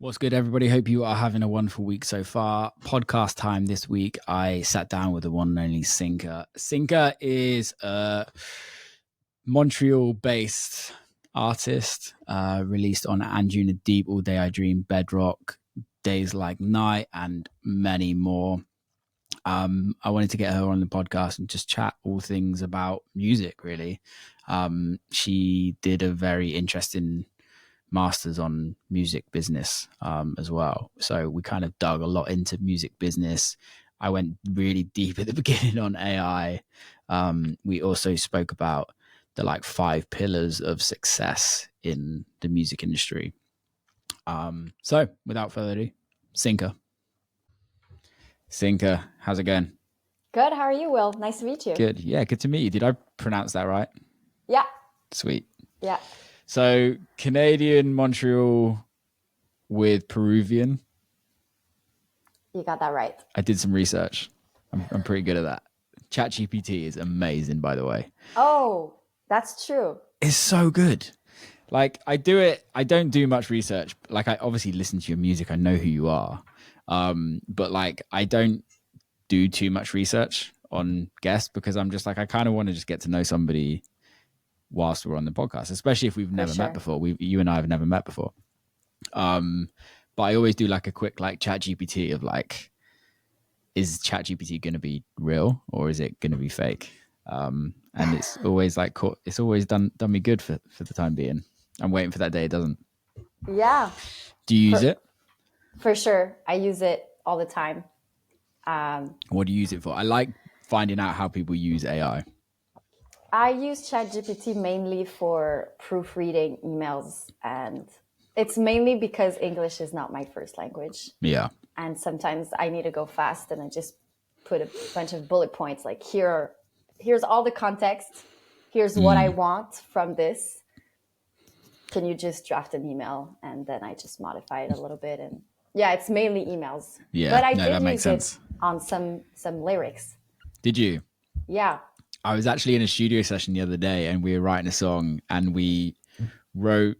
What's good, everybody? Hope you are having a wonderful week so far. Podcast time this week. I sat down with the one and only Sinca. Sinca is a Montreal-based artist, released on Anjunadeep, All Day I Dream, Bedrock, Days Like Night, and many more. I wanted to get her on the podcast and just chat all things about music, really. She did a very interesting masters on music business as well. So we kind of dug a lot into music business. I went really deep at the beginning on AI. We also spoke about the 5 pillars of success in the music industry. So without further ado, Sinca. Sinca, how's it going? Good. How are you, Will? Nice to meet you. Good. Yeah, good to meet you. Did I pronounce that right? Yeah. Sweet. Yeah. So Canadian, Montreal with Peruvian. You got that right. I did some research. I'm pretty good at that. ChatGPT is amazing, by the way. Oh, that's true. It's so good. I don't do much research. I obviously listen to your music. I know who you are. But I don't do too much research on guests because I'm just I kind of want to just get to know somebody whilst we're on the podcast, especially if we've never met before. You and I have never met before. But I always do a quick Chat GPT of is Chat GPT going to be real or is it going to be fake? And it's always it's always done me good for the time being. I'm waiting for that day it doesn't. Yeah. Do you use it? For sure. I use it all the time. What do you use it for? I like finding out how people use AI. I use ChatGPT mainly for proofreading emails, and it's mainly because English is not my first language. Yeah. And sometimes I need to go fast and I just put a bunch of bullet points here's all the context. Here's what I want from this. Can you just draft an email? And then I just modify it a little bit. And yeah, it's mainly emails. Yeah, but I that did makes use sense. it on some lyrics. Did you? Yeah. I was actually in a studio session the other day and we were writing a song and we wrote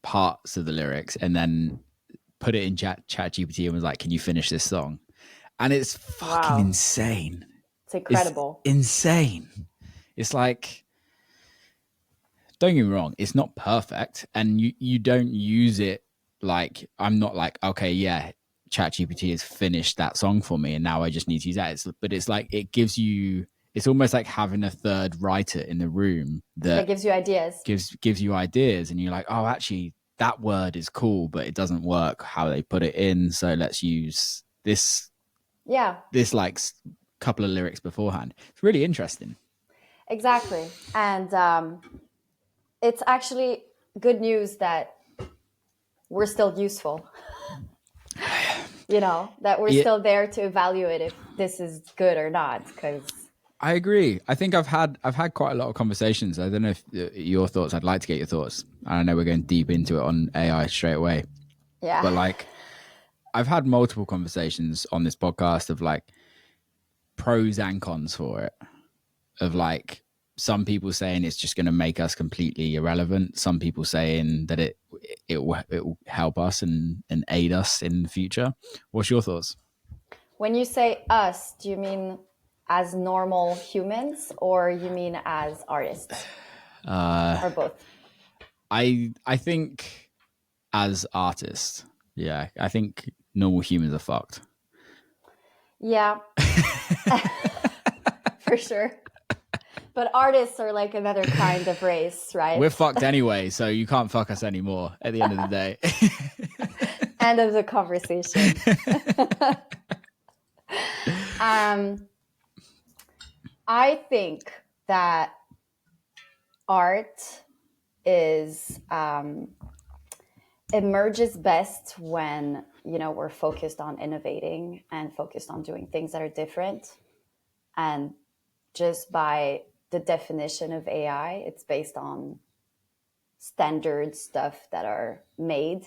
parts of the lyrics and then put it in chat GPT and was like, can you finish this song? And it's fucking insane. It's incredible. It's insane. It's don't get me wrong, it's not perfect and you don't use it I'm not okay, yeah, chat GPT has finished that song for me and now I just need to use that. But it's it gives you, it's almost like having a third writer in the room that gives you ideas. Gives you ideas, and you're like, oh, actually, that word is cool, but it doesn't work how they put it in. So let's use this. Yeah. This couple of lyrics beforehand. It's really interesting. Exactly, and it's actually good news that we're still useful. That we're still there to evaluate if this is good or not, because. I agree. I think I've had quite a lot of conversations. I don't know if your thoughts. I'd like to get your thoughts. I know we're going deep into it on AI straight away. Yeah. But I've had multiple conversations on this podcast of pros and cons for it. Of some people saying it's just going to make us completely irrelevant. Some people saying that it will help us and aid us in the future. What's your thoughts? When you say us, do you mean as normal humans or you mean as artists? Or both? I think as artists. Yeah, I think normal humans are fucked. Yeah. For sure. But artists are another kind of race, right? We're fucked anyway, so you can't fuck us anymore at the end of the day. End of the conversation. I think that art emerges best when, we're focused on innovating and focused on doing things that are different. And just by the definition of AI, it's based on standard stuff that are made.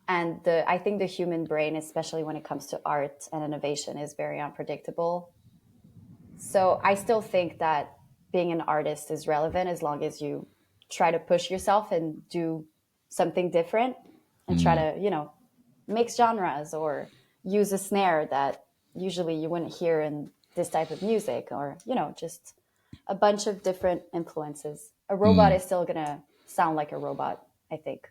And I think the human brain, especially when it comes to art and innovation, is very unpredictable. So I still think that being an artist is relevant as long as you try to push yourself and do something different and try to, mix genres or use a snare that usually you wouldn't hear in this type of music, or just a bunch of different influences. A robot is still gonna sound like a robot, I think.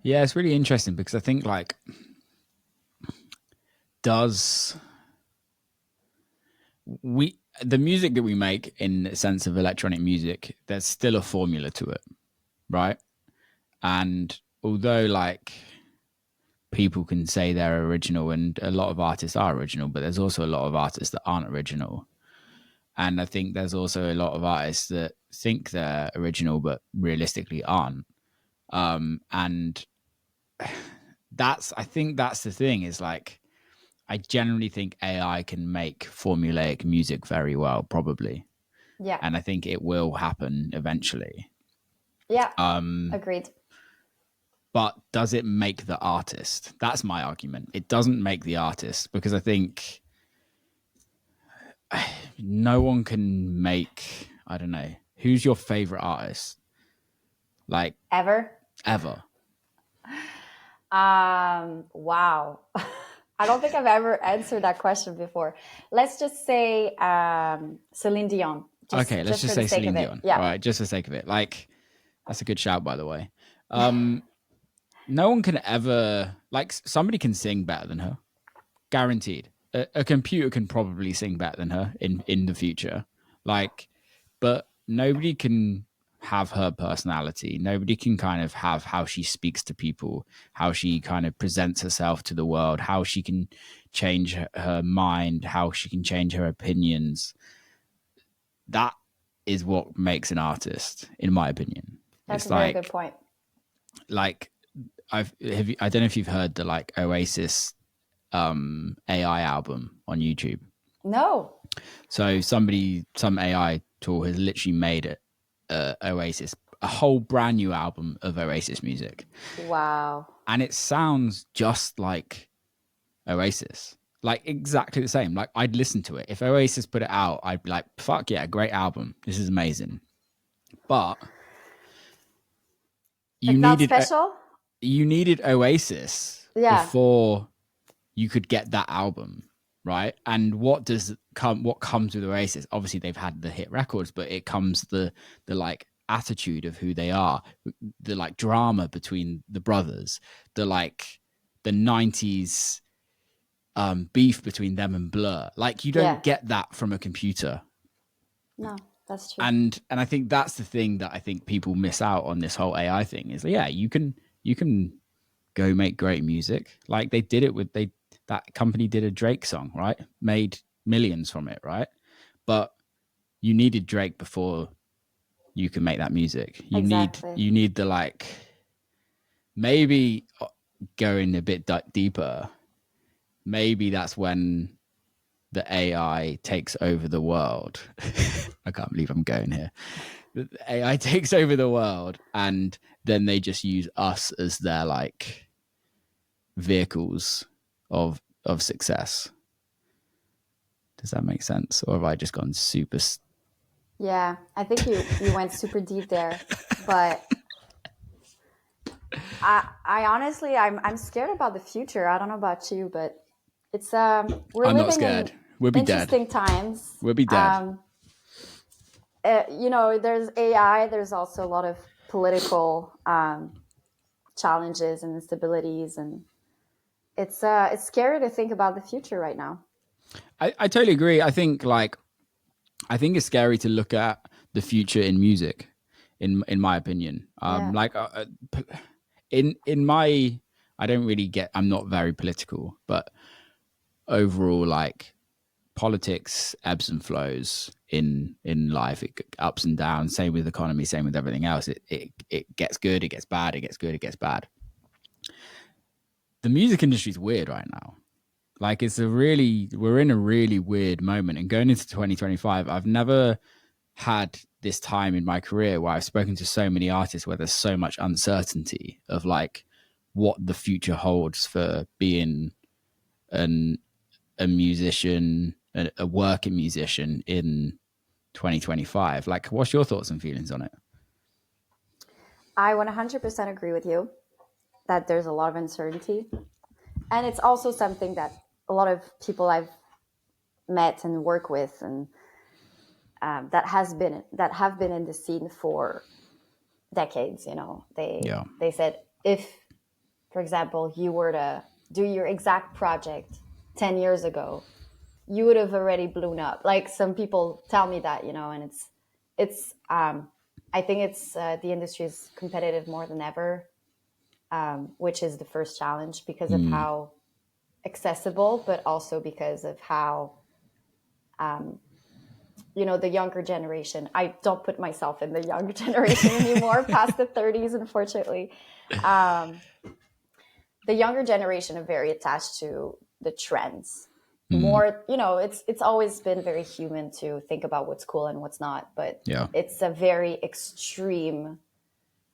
Yeah, it's really interesting because I think like does the music that we make in the sense of electronic music, there's still a formula to it, right? And although like people can say they're original, and a lot of artists are original, but there's also a lot of artists that aren't original. And I think there's also a lot of artists that think they're original but realistically aren't. And I think that's the thing, is like I generally think AI can make formulaic music very well, probably. Yeah. And I think it will happen eventually. Yeah. Agreed. But does it make the artist? That's my argument. It doesn't make the artist, because I think no one can make, I don't know, who's your favorite artist? Like Ever? Wow. I don't think I've ever answered that question before. Let's just say Celine Dion. Okay, let's just say Celine Dion. Yeah. All right, just for the sake of it. Like, that's a good shout, by the way. No one can ever, like, somebody can sing better than her. Guaranteed. A computer can probably sing better than her in the future. Like, but nobody can have her personality. Nobody can kind of have how she speaks to people, how she kind of presents herself to the world, how she can change her mind, how she can change her opinions. That is what makes an artist, in my opinion. That's It's a very like, good point. Like, I don't know if you've heard the like Oasis AI album on YouTube. No. So some AI tool has literally made Oasis, a whole brand new album of Oasis music. Wow. And it sounds just like Oasis, like exactly the same. Like, I'd listen to it. If Oasis put it out, I'd be like, fuck yeah, great album. This is amazing. But it's not special? You needed Oasis before you could get that album, right? And what comes with Oasis? Obviously, they've had the hit records, but it comes the like attitude of who they are, the like drama between the brothers, the 90s beef between them and Blur. Like, you don't get that from a computer. No, that's true. And I think that's the thing that I think people miss out on this whole AI thing, is you can go make great music. Like, they did it with that company did a Drake song, right? Made millions from it, right? But you needed Drake before you can make that music. You need the like, maybe going a bit deeper. Maybe that's when the AI takes over the world. I can't believe I'm going here. The AI takes over the world, and then they just use us as their like vehicles of success. Does that make sense? Or have I just gone super? Yeah, I think you went super deep there, but I honestly I'm scared about the future. I don't know about you, but it's we're I'm living not scared. We'll be interesting dead. times. We'll be dead. There's AI. There's also a lot of political challenges and instabilities, and it's scary to think about the future right now. I totally agree. I think it's scary to look at the future in music, in my opinion. In my, I don't really get. I'm not very political, but overall, like, politics ebbs and flows in life. It ups and downs. Same with economy. Same with everything else. It gets good. It gets bad. It gets good. It gets bad. The music industry is weird right now. Like, we're in a really weird moment. And going into 2025, I've never had this time in my career where I've spoken to so many artists where there's so much uncertainty of like what the future holds for being a musician, a working musician in 2025. Like, what's your thoughts and feelings on it? I 100% agree with you that there's a lot of uncertainty. And it's also something that a lot of people I've met and work with, and that have been in the scene for decades. They said, if, for example, you were to do your exact project 10 years ago, you would have already blown up. Like, some people tell me that, and it's I think it's the industry is competitive more than ever, which is the first challenge because of how accessible, but also because of how the younger generation. I don't put myself in the younger generation anymore, past the 30s, unfortunately. The younger generation are very attached to the trends. More, it's always been very human to think about what's cool and what's not, but it's a very extreme,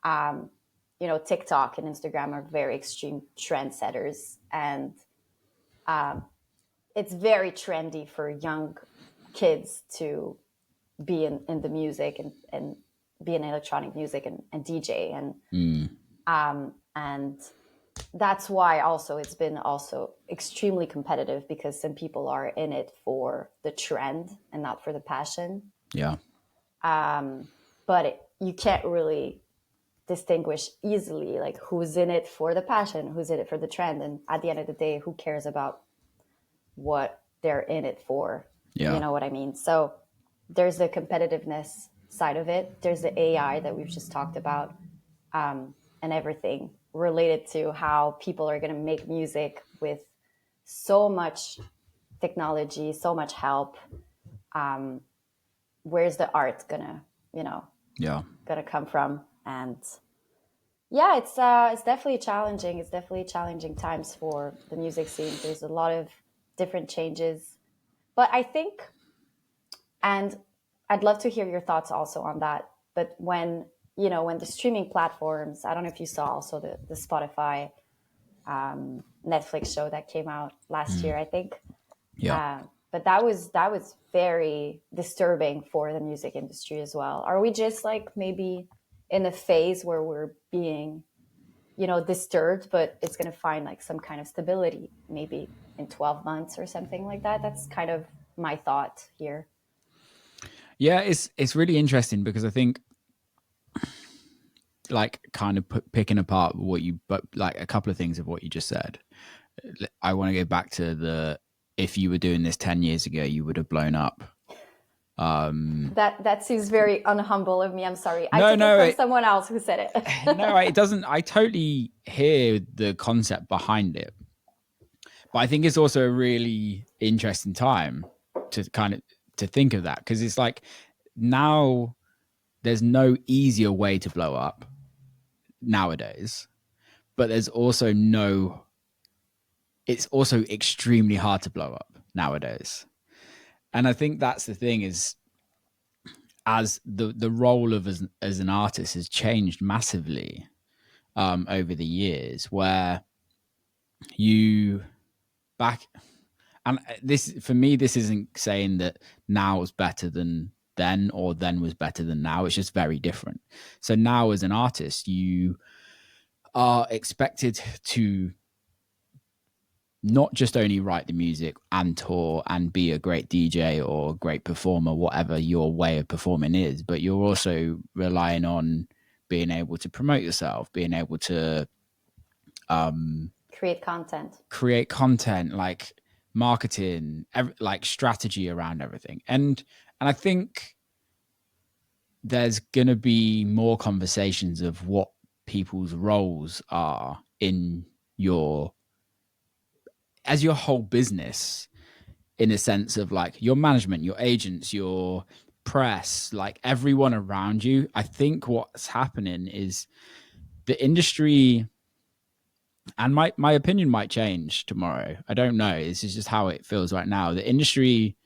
TikTok and Instagram are very extreme trendsetters, and it's very trendy for young kids to be in the music and be in electronic music and DJ, and that's why also it's been also extremely competitive, because some people are in it for the trend and not for the passion. But you can't really distinguish easily, like, who's in it for the passion, who's in it for the trend, and at the end of the day, who cares about what they're in it for? You know what I mean? So there's the competitiveness side of it. There's the AI that we've just talked about, and everything related to how people are going to make music with so much technology, so much help. Where's the art gonna come from? And it's definitely challenging. It's definitely challenging times for the music scene. There's a lot of different changes, but I think, and I'd love to hear your thoughts also on that, but when the streaming platforms, I don't know if you saw also the Spotify Netflix show that came out last year, I think. But that was very disturbing for the music industry as well. Are we just like maybe in a phase where we're being, disturbed, but it's going to find like some kind of stability maybe in 12 months or something like that? That's kind of my thought here. Yeah, it's really interesting, because I think, like, kind of picking apart but like a couple of things of what you just said, I want to go back to if you were doing this 10 years ago, you would have blown up. That seems very unhumble of me. I'm sorry. I took it from someone else who said it. No, it doesn't. I totally hear the concept behind it, but I think it's also a really interesting time to think of that, because it's like, now there's no easier way to blow up nowadays, but there's also it's also extremely hard to blow up nowadays. And I think that's the thing, is as the role of as an artist has changed massively over the years, where and this, for me, this isn't saying that now is better than then or then was better than now. It's just very different. So now as an artist, you are expected to not just only write the music and tour and be a great DJ or a great performer, whatever your way of performing is, but you're also relying on being able to promote yourself, being able to create content, like marketing, like strategy around everything. And I think there's going to be more conversations of what people's roles are in your whole business, in a sense of like your management, your agents, your press, like everyone around you. I think what's happening is the industry, and my opinion might change tomorrow, I don't know, this is just how it feels right now. The industry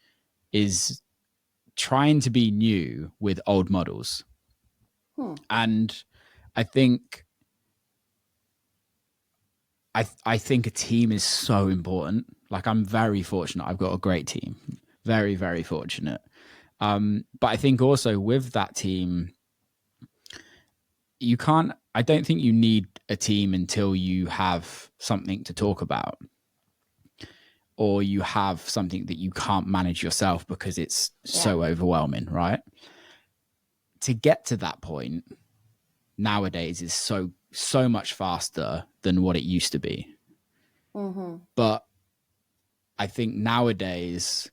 is trying to be new with old models. And I think I think a team is so important. Like, I'm very fortunate. I've got a great team. Very, very fortunate. But I think also with that team, I don't think you need a team until you have something to talk about. or you have something that you can't manage yourself because it's so overwhelming, right? To get to that point nowadays is so much faster than what it used to be. But I think nowadays,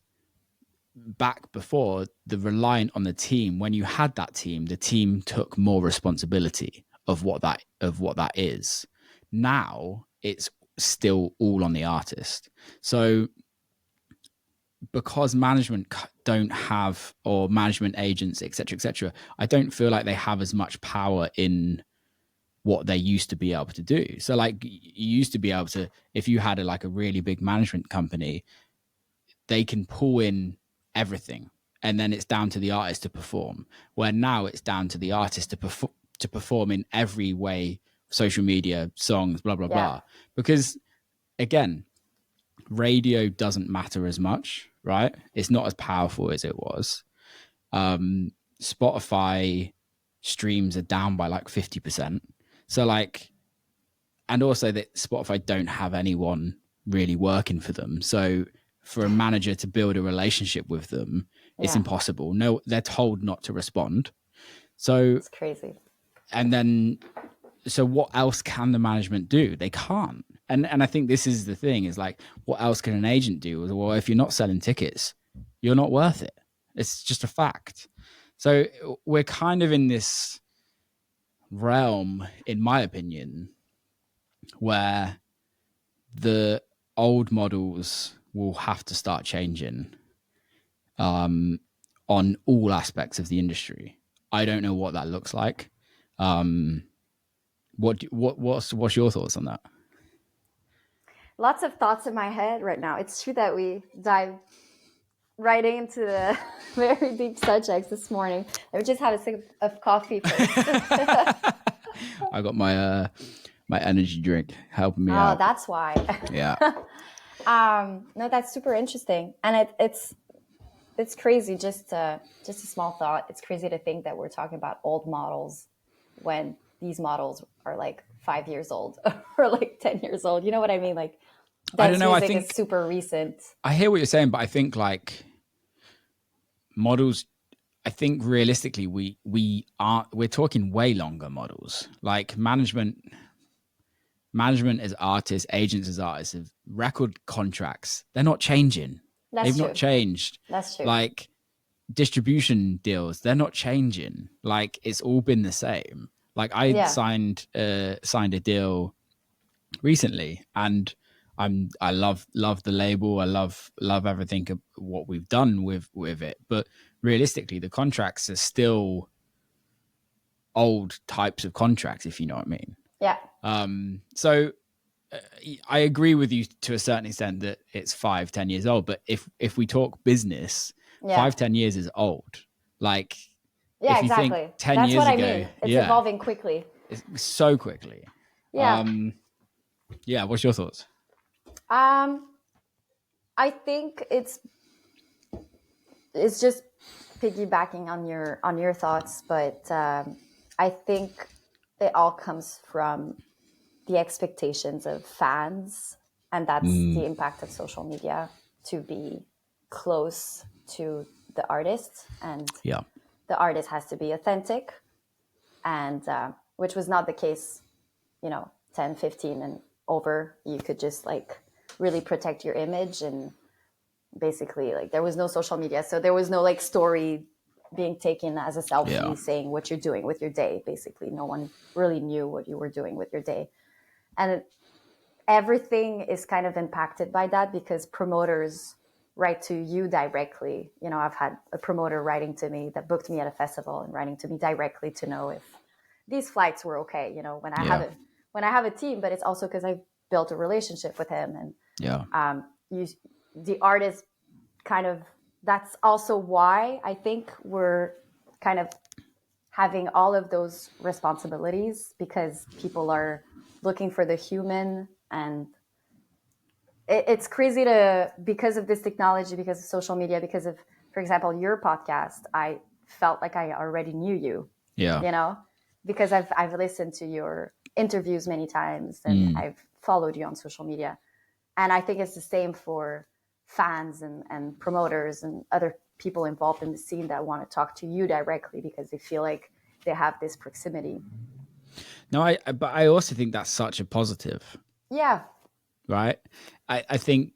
back before, the reliant on the team, when you had that team, the team took more responsibility of what that is. Now it's still all on the artist. So because management don't have, or management agents, etc., I don't feel like they have as much power in what they used to be able to do. So like, you used to be able to, if you had a really big management company, they can pull in everything and then it's down to the artist to perform, where now it's down to the artist to perform in every way, social media, songs, blah blah blah. Because again, radio doesn't matter as much, right? It's not as powerful as it was. Spotify streams are down by like 50%. So like, and also that Spotify don't have anyone really working for them. So for a manager to build a relationship with them, it's impossible. No, they're told not to respond. So it's crazy. And then, so what else can the management do? They can't. And I think this is the thing, is like, what else can an agent do? Well, if you're not selling tickets, you're not worth it. It's just a fact. So we're kind of in this realm, in my opinion, where the old models will have to start changing on all aspects of the industry. I don't know what that looks like. What's your thoughts on that? Lots of thoughts in my head right now. It's true that we dive right into the very deep subjects this morning. Let me just have a sip of coffee first. I got my my energy drink helping me out. Oh, that's why. Yeah. No, that's super interesting, and it's crazy. Just a small thought. It's crazy to think that we're talking about old models when these models are like 5 years old or like 10 years old. You know what I mean? Like, I don't know. I think it's super recent. I hear what you're saying, but I think like models, I think realistically we're talking way longer models. Like management as artists, agents as artists, have record contracts. They're not changing. They've not changed. That's true. Like distribution deals, they're not changing. Like it's all been the same. Like I signed a deal recently, and I love the label. I love everything of what we've done with it. But realistically, the contracts are still old types of contracts, if you know what I mean. Yeah. So I agree with you to a certain extent that it's 5-10 years old. But if we talk business, 5-10 years is old. Like, if you think 10 That's years what ago, I mean. It's evolving quickly. It's so quickly. Yeah. What's your thoughts? I think it's just piggybacking on your thoughts, but I think it all comes from the expectations of fans, and that's the impact of social media to be close to the artist, and the artist has to be authentic, and which was not the case, 10, 15 and over. You could just like really protect your image, and basically like there was no social media, so there was no like story being taken as a selfie saying what you're doing with your day. Basically no one really knew what you were doing with your day, and everything is kind of impacted by that because promoters write to you directly. I've had a promoter writing to me that booked me at a festival and writing to me directly to know if these flights were okay, when I have a team. But it's also because I've built a relationship with him, and the artist kind of, that's also why I think we're kind of having all of those responsibilities, because people are looking for the human. And it's crazy because of this technology, because of social media, because of, for example, your podcast, I felt like I already knew you, because I've listened to your interviews many times, and I've followed you on social media. And I think it's the same for fans and promoters and other people involved in the scene that want to talk to you directly because they feel like they have this proximity. No, but I also think that's such a positive. Yeah. Right. I think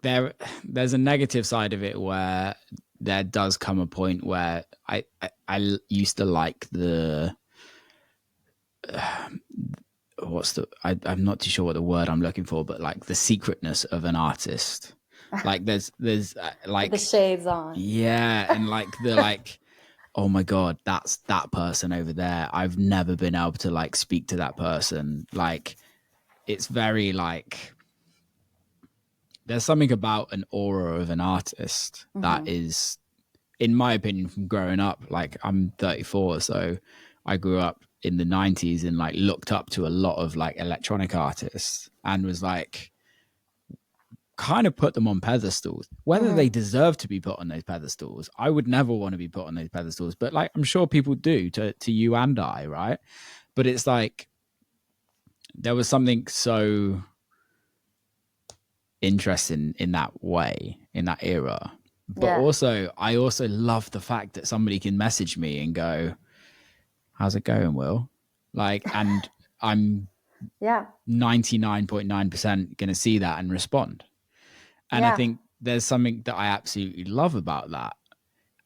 there's a negative side of it where there does come a point where I used to like the I'm not too sure what the word I'm looking for, but like the secretness of an artist. Like there's like the shades on. Yeah, and like the like, oh my god, that's that person over there. I've never been able to like speak to that person. Like it's very like there's something about an aura of an artist that is, in my opinion, from growing up. Like I'm 34, so I grew up in the 90s and like looked up to a lot of like electronic artists and was like kind of put them on pedestals. Whether they deserve to be put on those pedestals, I would never want to be put on those pedestals, but like I'm sure people do to you and I, right? But it's like there was something so interesting in that way, in that era. But also I also love the fact that somebody can message me and go, how's it going, Will? Like, and I'm 99.9% going to see that and respond. And I think there's something that I absolutely love about that.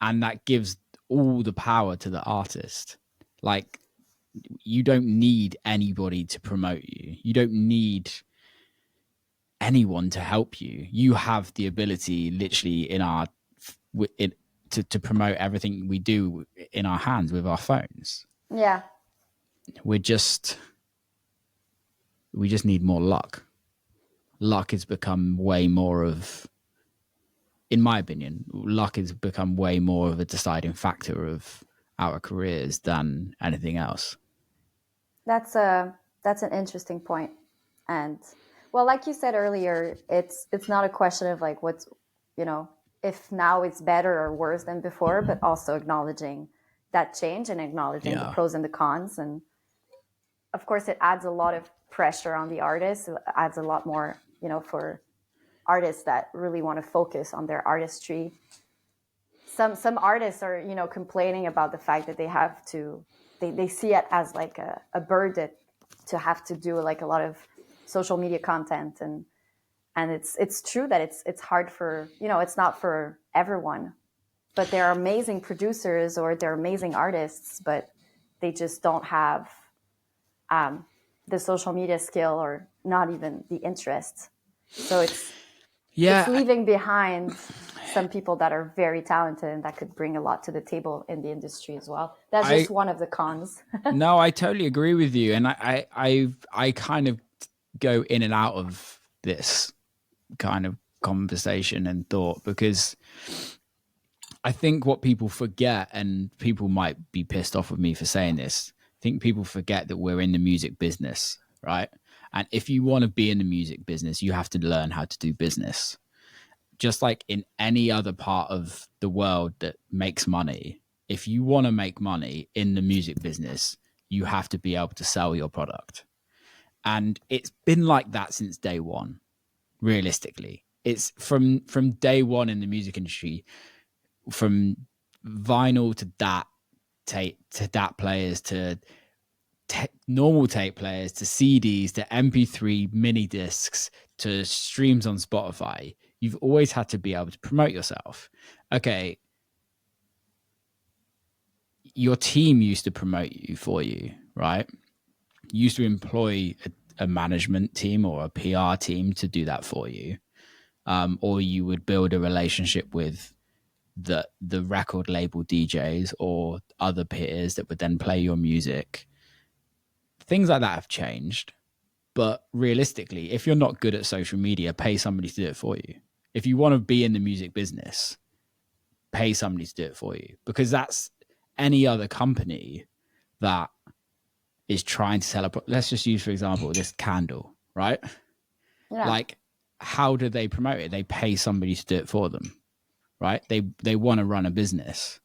And that gives all the power to the artist. Like, you don't need anybody to promote you. You don't need anyone to help you. You have the ability literally to promote everything we do in our hands with our phones. Yeah. We just need more luck. Luck has become way more of, in my opinion, luck has become way more of a deciding factor of our careers than anything else. That's an interesting point. And well, like you said earlier, it's not a question of like what's, if now it's better or worse than before, but also acknowledging that change and acknowledging the pros and the cons. And of course, it adds a lot of pressure on the artist. It adds a lot more, for artists that really want to focus on their artistry. Some artists are, complaining about the fact that they have to, they see it as like a burden to have to do like a lot of social media content, and it's true that it's hard for, it's not for everyone, but there are amazing producers or they're amazing artists, but they just don't have the social media skill or not even the interest. So it's leaving behind some people that are very talented and that could bring a lot to the table in the industry as well. That's just one of the cons. No, I totally agree with you. And I kind of go in and out of this kind of conversation and thought, because I think what people forget, and people might be pissed off with me for saying this, I think people forget that we're in the music business, right? And if you want to be in the music business, you have to learn how to do business. Just like in any other part of the world that makes money, if you want to make money in the music business, you have to be able to sell your product. And it's been like that since day one, realistically. It's from day one in the music industry, from vinyl to DAT tape to DAT players to normal tape players to CDs to MP3 mini discs to streams on Spotify. You've always had to be able to promote yourself. Okay, your team used to promote you for you, right? You used to employ a management team or a PR team to do that for you, or you would build a relationship with the record label DJs or other peers that would then play your music. Things like that have changed. But realistically, if you're not good at social media, pay somebody to do it for you. If you want to be in the music business, pay somebody to do it for you, because that's any other company that is trying to sell let's just use, for example, this candle, right? Yeah. Like, how do they promote it? They pay somebody to do it for them, right? They want to run a business.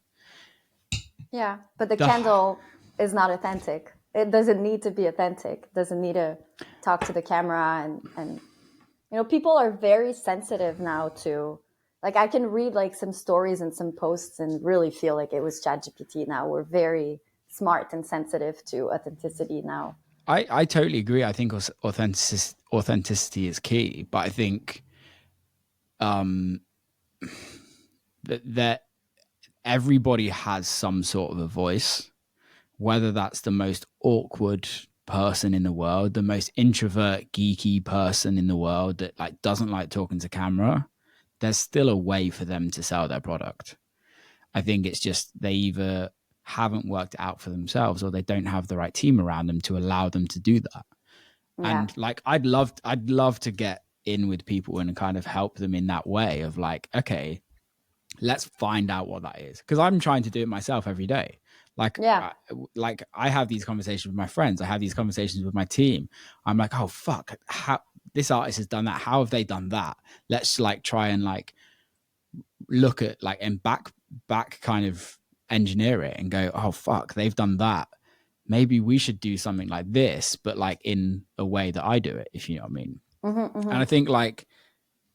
Yeah, but the candle is not authentic. It doesn't need to be authentic. It doesn't need to talk to the camera and You know, people are very sensitive now to, like, I can read like some stories and some posts and really feel like it was ChatGPT now. We're very smart and sensitive to authenticity now. I totally agree. I think authenticity is key, but I think that everybody has some sort of a voice, whether that's the most awkward person in the world, the most introvert, geeky person in the world that like doesn't like talking to camera. There's still a way for them to sell their product. I think it's just they either haven't worked it out for themselves or they don't have the right team around them to allow them to do that. Yeah. And like I'd love to get in with people and kind of help them in that way of like, okay, let's find out what that is, because I'm trying to do it myself every day. Like, Yeah. like I have these conversations with my friends. I have these conversations with my team. I'm like, oh fuck, how this artist has done that? How have they done that? Let's like try and like look at like and back kind of engineer it and go, oh fuck, they've done that. Maybe we should do something like this, but like in a way that I do it, if you know what I mean. And I think like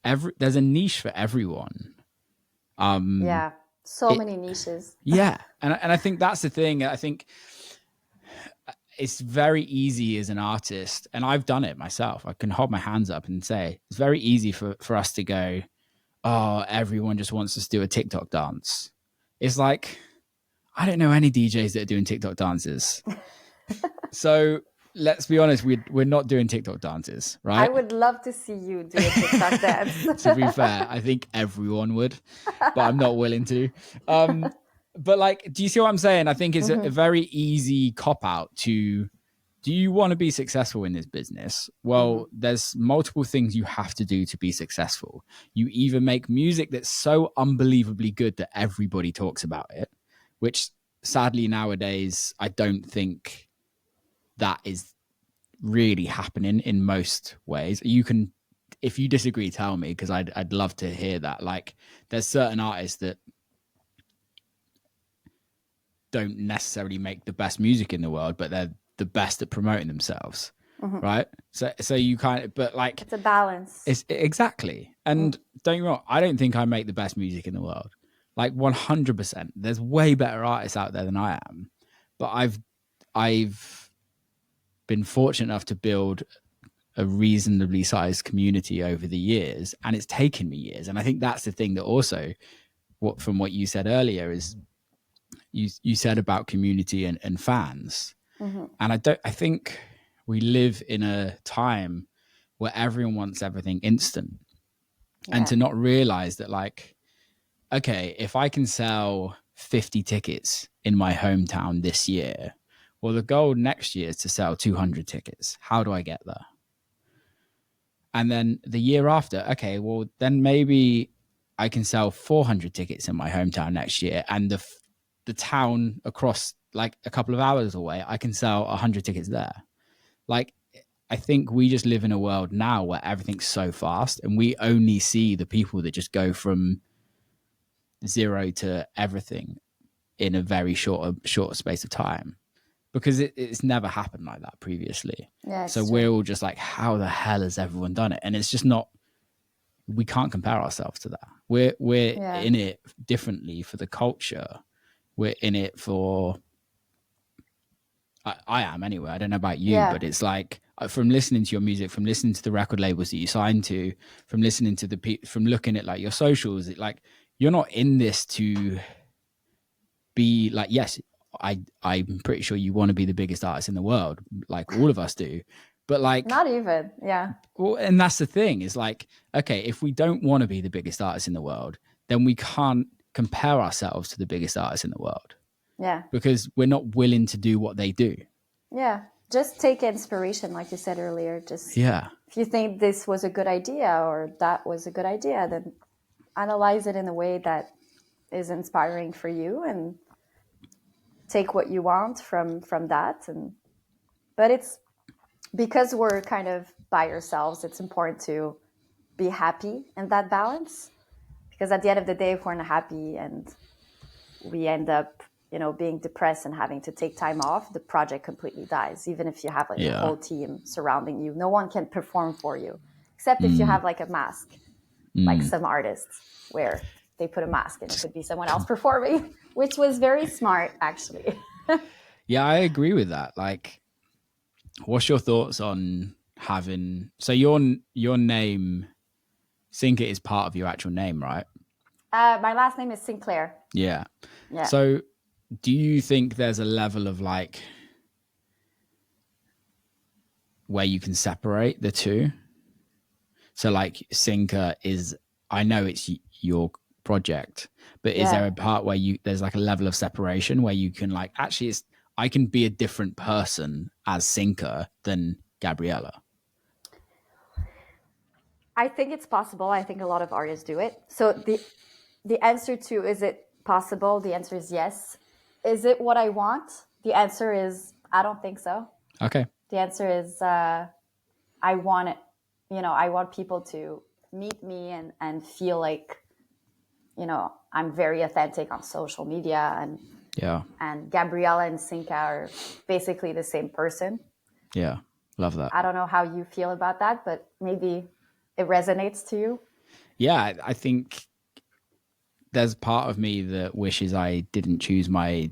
there's a niche for everyone. Yeah. So many niches. Yeah. And I think that's the thing. I think it's very easy as an artist, and I've done it myself. I can hold my hands up and say it's very easy for us to go, oh, everyone just wants us to do a TikTok dance. It's like, I don't know any DJs that are doing TikTok dances. So let's be honest, we're not doing TikTok dances, right? I would love to see you do a TikTok dance. To be fair, I think everyone would, but I'm not willing to. But like, do you see what I'm saying? I think it's a very easy cop out to, do you want to be successful in this business? Well, there's multiple things you have to do to be successful. You either make music that's so unbelievably good that everybody talks about it, which sadly nowadays, I don't think that is really happening in most ways. You can, if you disagree, tell me, because I'd love to hear that. Like, there's certain artists that don't necessarily make the best music in the world, but they're the best at promoting themselves, right? So you kind of, but like, it's a balance. It's exactly. And don't get me wrong, I don't think I make the best music in the world. Like 100%. There's way better artists out there than I am, but I've been fortunate enough to build a reasonably sized community over the years, and it's taken me years. And I think that's the thing that also, from what you said earlier, is you said about community and fans. And I think we live in a time where everyone wants everything instant. And to not realize that, like, okay, if I can sell 50 tickets in my hometown this year, well, the goal next year is to sell 200 tickets. How do I get there? And then the year after, okay, well, then maybe I can sell 400 tickets in my hometown next year. And the town across like a couple of hours away, I can sell 100 tickets there. Like, I think we just live in a world now where everything's so fast, and we only see the people that just go from zero to everything in a very short space of time, because it's never happened like that previously. So we're all just like, how the hell has everyone done it? And it's just not, we can't compare ourselves to that. We're in it differently for the culture. We're in it for, I am anyway. I don't know about you, but it's like, from listening to your music, from listening to the record labels that you signed to, from listening to from looking at like your socials, like, you're not in this to be like, yes, I'm pretty sure you want to be the biggest artist in the world, like all of us do, but like, not even, well, and that's the thing, is like, okay, if we don't want to be the biggest artist in the world, then we can't compare ourselves to the biggest artists in the world. Because we're not willing to do what they do. Just take inspiration, like you said earlier. Just if you think this was a good idea or that was a good idea, then analyze it in a way that is inspiring for you and take what you want from that. But it's because we're kind of by ourselves, it's important to be happy in that balance, because at the end of the day, if we're not happy and we end up, being depressed and having to take time off, the project completely dies. Even if you have like a whole team surrounding you, no one can perform for you except if you have like a mask, like some artists where they put a mask and it could be someone else performing, which was very smart, actually. Yeah, I agree with that. Like, what's your thoughts on having, so your name, Sinca, is part of your actual name, right? My last name is Sinclair. Yeah. Yeah. So do you think there's a level of like where you can separate the two? So like Sinca is, I know it's your project, but is there a part where there's like a level of separation where you can like, actually I can be a different person as Sinca than Gabriella? I think it's possible. I think a lot of artists do it. So the answer to, is it possible? The answer is yes. Is it what I want? The answer is, I don't think so. Okay. The answer is, I want it. I want people to meet me and feel like, I'm very authentic on social media, and Gabriella and Sinca are basically the same person. Yeah. Love that. I don't know how you feel about that, but maybe it resonates to you. Yeah. I think there's part of me that wishes I didn't choose my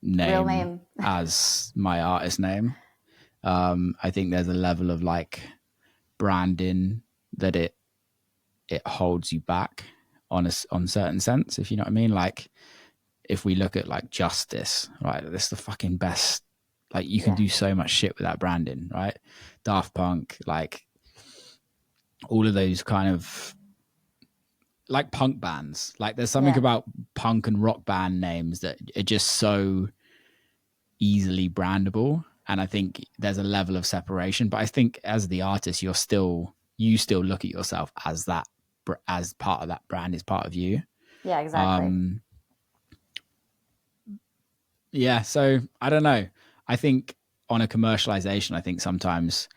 Real name as my artist name. I think there's a level of like branding that it holds you back on certain sense, if you know what I mean. Like if we look at like Justice, right, this is the fucking best. Like you can do so much shit with that branding, right? Daft Punk, like all of those kind of like punk bands. Like there's something about punk and rock band names that are just so easily brandable. And I think there's a level of separation, but I think as the artist, you still look at yourself as that, as part of that brand is part of you. Yeah, exactly. Yeah. So I don't know. I think on a commercialization, I think sometimes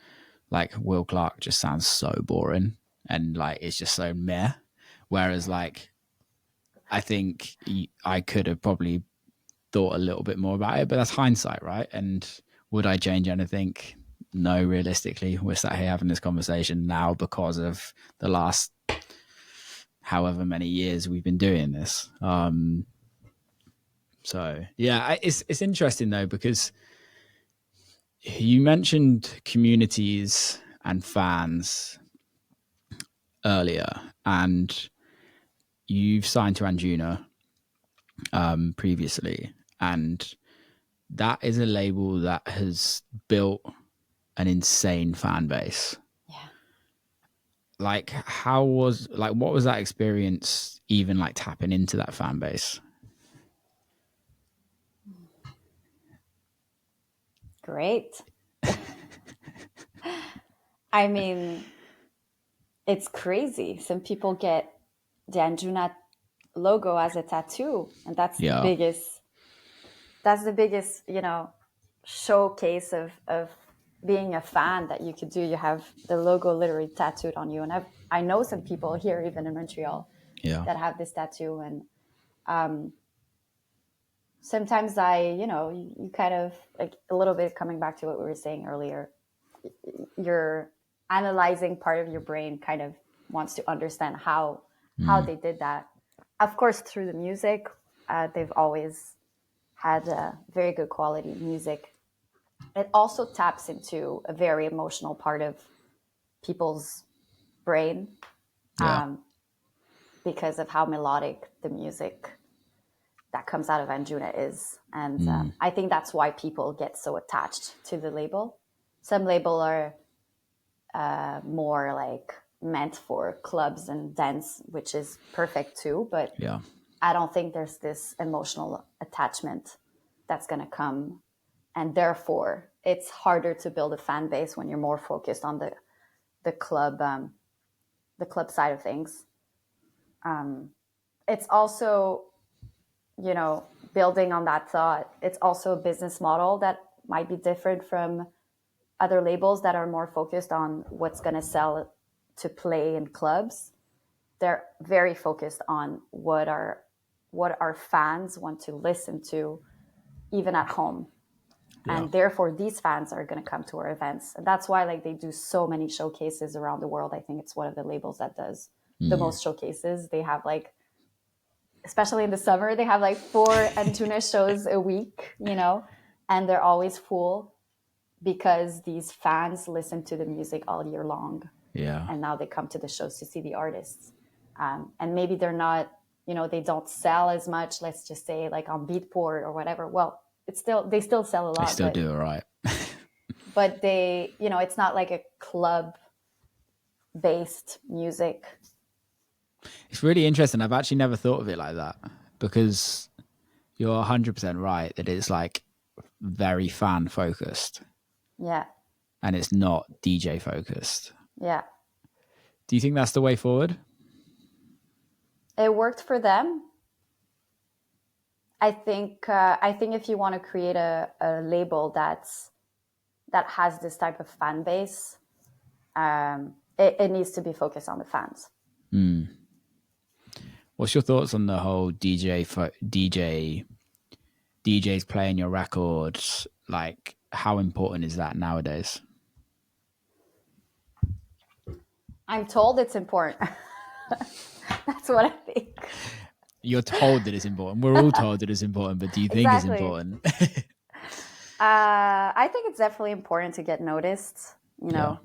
like Will Clark just sounds so boring and like, it's just so meh. Whereas like, I think I could have probably thought a little bit more about it, but that's hindsight, right? And would I change anything? No, realistically. We're sat here having this conversation now because of the last however many years we've been doing this. So yeah, it's interesting though, because you mentioned communities and fans earlier, and you've signed to Anjuna previously, and that is a label that has built an insane fan base. Yeah. Like what was that experience, even like tapping into that fan base? Great. I mean, it's crazy. Some people get the Anjuna logo as a tattoo, and that's the biggest showcase of being a fan that you could do. You have the logo literally tattooed on you, and I know some people here, even in Montreal, that have this tattoo. And sometimes you kind of like, a little bit coming back to what we were saying earlier, you're analyzing part of your brain kind of wants to understand how they did that. Of course, through the music, they've always had very good quality music. It also taps into a very emotional part of people's brain, because of how melodic the music that comes out of Anjuna is. And I think that's why people get so attached to the label. Some label are more like meant for clubs and dance, which is perfect too. But I don't think there's this emotional attachment that's going to come. And therefore, it's harder to build a fan base when you're more focused on the club side of things. It's also, building on that thought, it's also a business model that might be different from other labels that are more focused on what's going to sell to play in clubs. They're very focused on what our fans want to listen to, even at home. And therefore, these fans are going to come to our events. And that's why like they do so many showcases around the world. I think it's one of the labels that does the most showcases. They have like, especially in the summer, they have like 4 Antuna shows a week, you know, and they're always full because these fans listen to the music all year long. Yeah. And now they come to the shows to see the artists. And maybe they're not, you know, they don't sell as much, let's just say like on Beatport or whatever. Well, they still sell a lot. They still do all right. But they, you know, it's not like a club based music. It's really interesting. I've actually never thought of it like that, because you're 100% right that it's like very fan focused. Yeah. And it's not DJ focused. Yeah. Do you think that's the way forward? It worked for them. I think if you want to create a label that has this type of fan base, it needs to be focused on the fans. What's your thoughts on the whole DJs playing your records? Like, how important is that nowadays? I'm told it's important. That's what I think. You're told that it's important. We're all told that it's important, but do you think it's important? I think it's definitely important to get noticed. You know,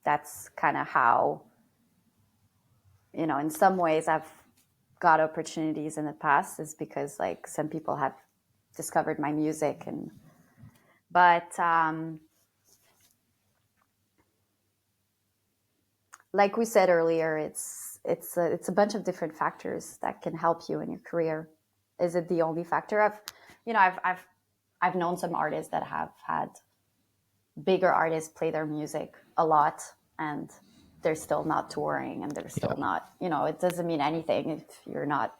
that's kind of how, you know, in some ways I've got opportunities in the past is because like some people have discovered my music but like we said earlier, it's a bunch of different factors that can help you in your career. Is it the only factor? I've known some artists that have had bigger artists play their music a lot and they're still not touring and they're still not, you know, it doesn't mean anything if you're not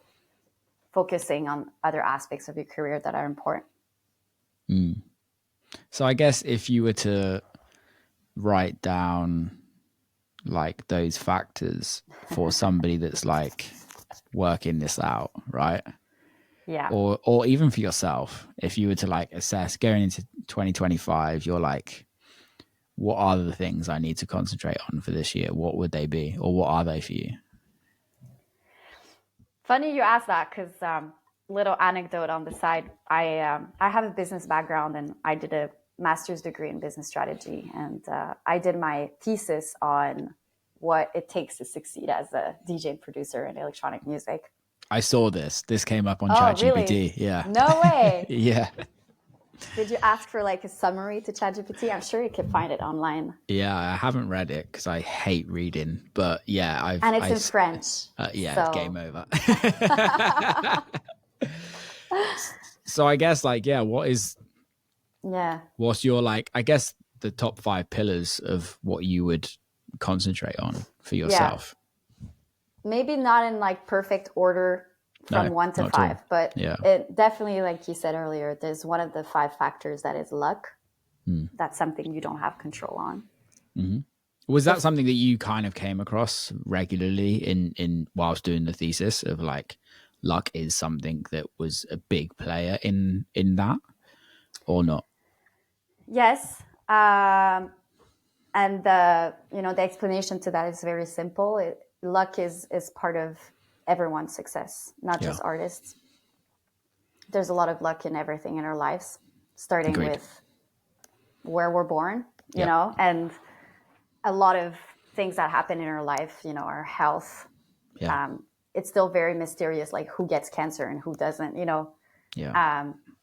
focusing on other aspects of your career that are important. So I guess if you were to write down like those factors for somebody that's like working this out, right? Yeah. Or even for yourself, if you were to like assess going into 2025, you're like, what are the things I need to concentrate on for this year? What would they be, or what are they for you? Funny you asked that, because little anecdote on the side. I have a business background and I did a master's degree in business strategy, and I did my thesis on what it takes to succeed as a DJ and producer in electronic music. I saw this. This came up on ChatGPT. Really? Yeah. No way. Yeah. Did you ask for like a summary to ChatGPT? I'm sure you can find it online. Yeah, I haven't read it because I hate reading, but yeah, and it's in French. Yeah, so. Game over. So I guess like, what's your like, I guess the top 5 pillars of what you would concentrate on for yourself? Maybe not in like perfect order from 1 to 5, but it definitely, like you said earlier, there's one of the 5 factors that is luck. That's something you don't have control on. Mm-hmm. Was that something that you kind of came across regularly in whilst doing the thesis, of like luck is something that was a big player in that, or not? Yes. And the explanation to that is very simple. Luck is part of everyone's success, not just artists. There's a lot of luck in everything in our lives, starting with where we're born, you know, and a lot of things that happen in our life, you know, our health. It's still very mysterious, like who gets cancer and who doesn't, you know.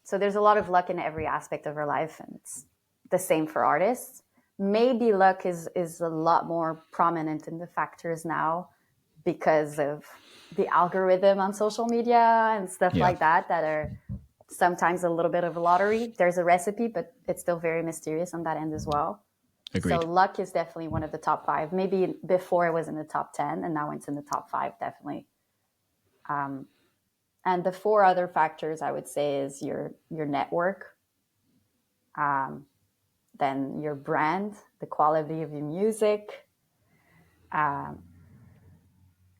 So there's a lot of luck in every aspect of our life, and it's the same for artists. Maybe luck is a lot more prominent in the factors now because of the algorithm on social media and stuff like that are sometimes a little bit of a lottery. There's a recipe, but it's still very mysterious on that end as well. Agreed. So luck is definitely one of the top 5. Maybe before it was in the top 10, and now it's in the top 5, definitely. And the 4 other factors I would say is your network, then your brand, the quality of your music.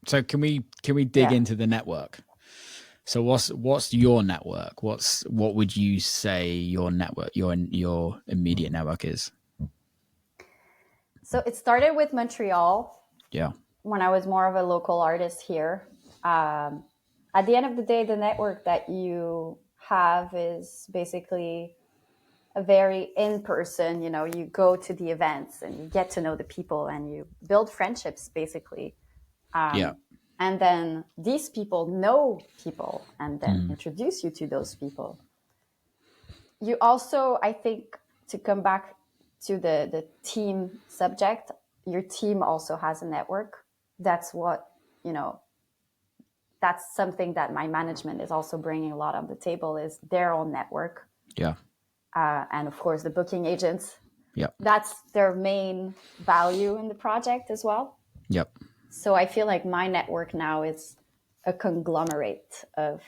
So can we dig into the network? So what's your network? What would you say your network, your immediate network is? So it started with Montreal. Yeah. When I was more of a local artist here. At the end of the day, the network that you have is basically a very in-person, you go to the events and you get to know the people and you build friendships basically. Yeah. And then these people know people and then introduce you to those people. You also, I think, to come back to the team subject, your team also has a network. That's what, that's something that my management is also bringing a lot on the table, is their own network. Yeah. And of course, the booking agents. Yep. That's their main value in the project as well. Yep. So I feel like my network now is a conglomerate of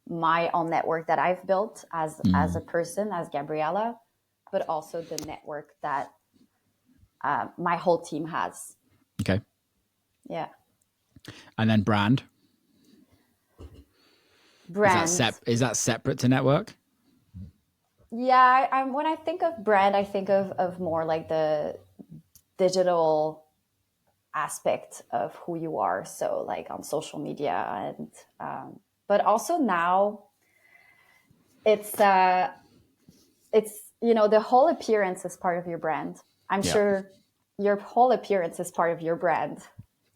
my own network that I've built as a person, as Gabriella, but also the network that my whole team has. Okay. Yeah. And then brand. Brand. Is that separate to network? Yeah, when I think of brand, I think of more like the digital aspect of who you are. So like on social media, and but also now it's the whole appearance is part of your brand. I'm sure your whole appearance is part of your brand,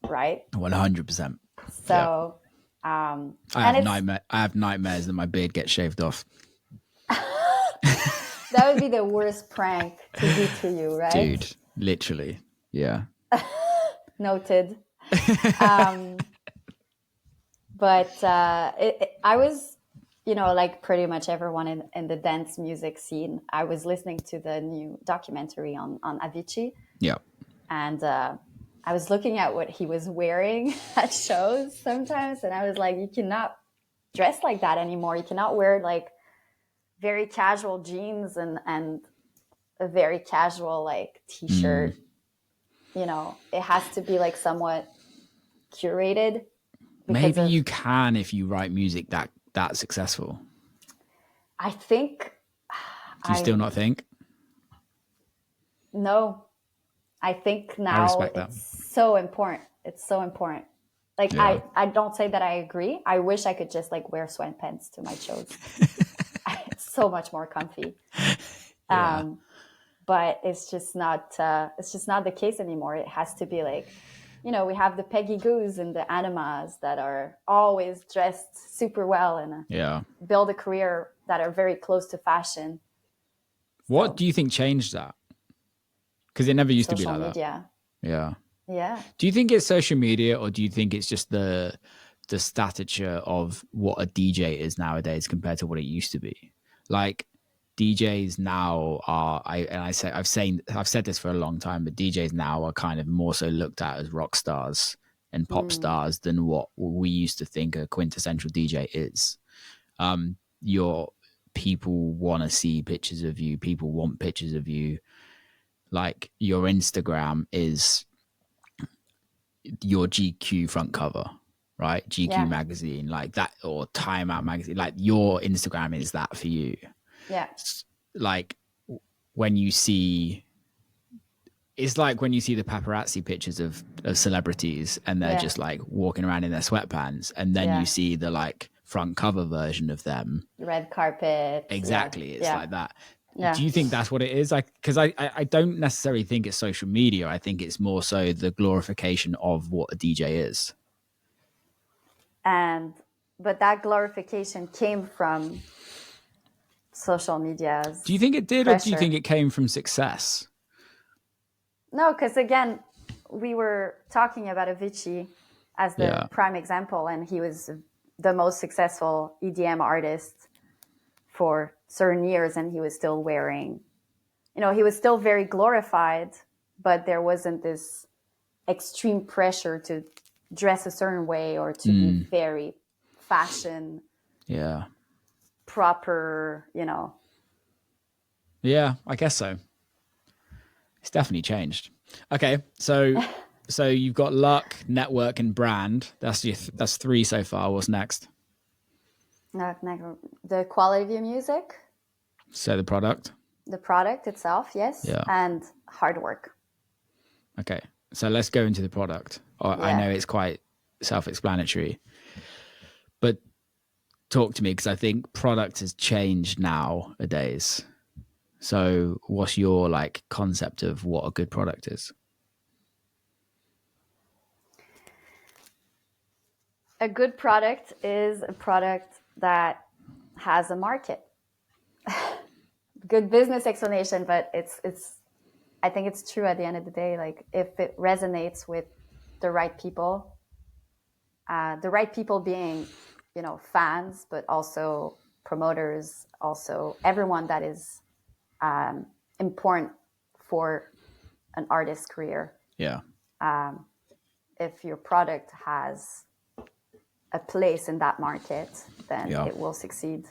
right? 100%. So I have nightmares that my beard gets shaved off. That would be the worst prank to do to you, right? Dude, literally. Yeah. Noted. But I was, like pretty much everyone in the dance music scene, I was listening to the new documentary on Avicii. Yeah. And I was looking at what he was wearing at shows sometimes. And I was like, you cannot dress like that anymore. You cannot wear like very casual jeans and a very casual like t-shirt. It has to be like somewhat curated. Maybe you can if you write music that successful. I think. Do you still not think? No, I think now it's so important. It's so important. Like I don't say that I agree. I wish I could just like wear sweatpants to my shows. It's so much more comfy. Yeah. But it's just not the case anymore. It has to be like, we have the Peggy Goos and the Animas that are always dressed super well and build a career that are very close to fashion. What do you think changed that? Because it never used to be like media. That. Yeah. Yeah. Do you think it's social media, or do you think it's just the stature of what a DJ is nowadays compared to what it used to be? Like DJs now are, I've said this for a long time, but DJs now are kind of more so looked at as rock stars and pop stars than what we used to think a quintessential DJ is. Your people want to see pictures of you. People want pictures of you. Like your Instagram is your GQ front cover, right? GQ magazine, like that, or Time Out magazine. Like your Instagram is that for you. Yeah. Like when you see, it's like when you see the paparazzi pictures of celebrities and they're just like walking around in their sweatpants, and then you see the like front cover version of them. Red carpet. Exactly. It's like that. Yeah. Do you think that's what it is? Like, because I don't necessarily think it's social media. I think it's more so the glorification of what a DJ is. But that glorification came from social media. Do you think it did, or do you think it came from success? No, because again, we were talking about Avicii as the prime example, and he was the most successful EDM artist for certain years, and he was still wearing, he was still very glorified, but there wasn't this extreme pressure to dress a certain way or to be very fashion proper, Yeah, I guess so. It's definitely changed. Okay, so you've got luck, network, and brand. That's three so far. What's next? The quality of your music, So the product. the product itself, yes, Yeah. and hard work. Okay. So let's go into the product. I Yeah. know it's quite self-explanatory, but talk to me, because I think product has changed nowadays. So what's your like concept of what a good product is? A good product is a product that has a market. Good business explanation, but it's I think it's true at the end of the day. Like if it resonates with the right people being, fans, but also promoters, also everyone that is important for an artist's career. Yeah. If your product has a place in that market, then Yeah. it will succeed.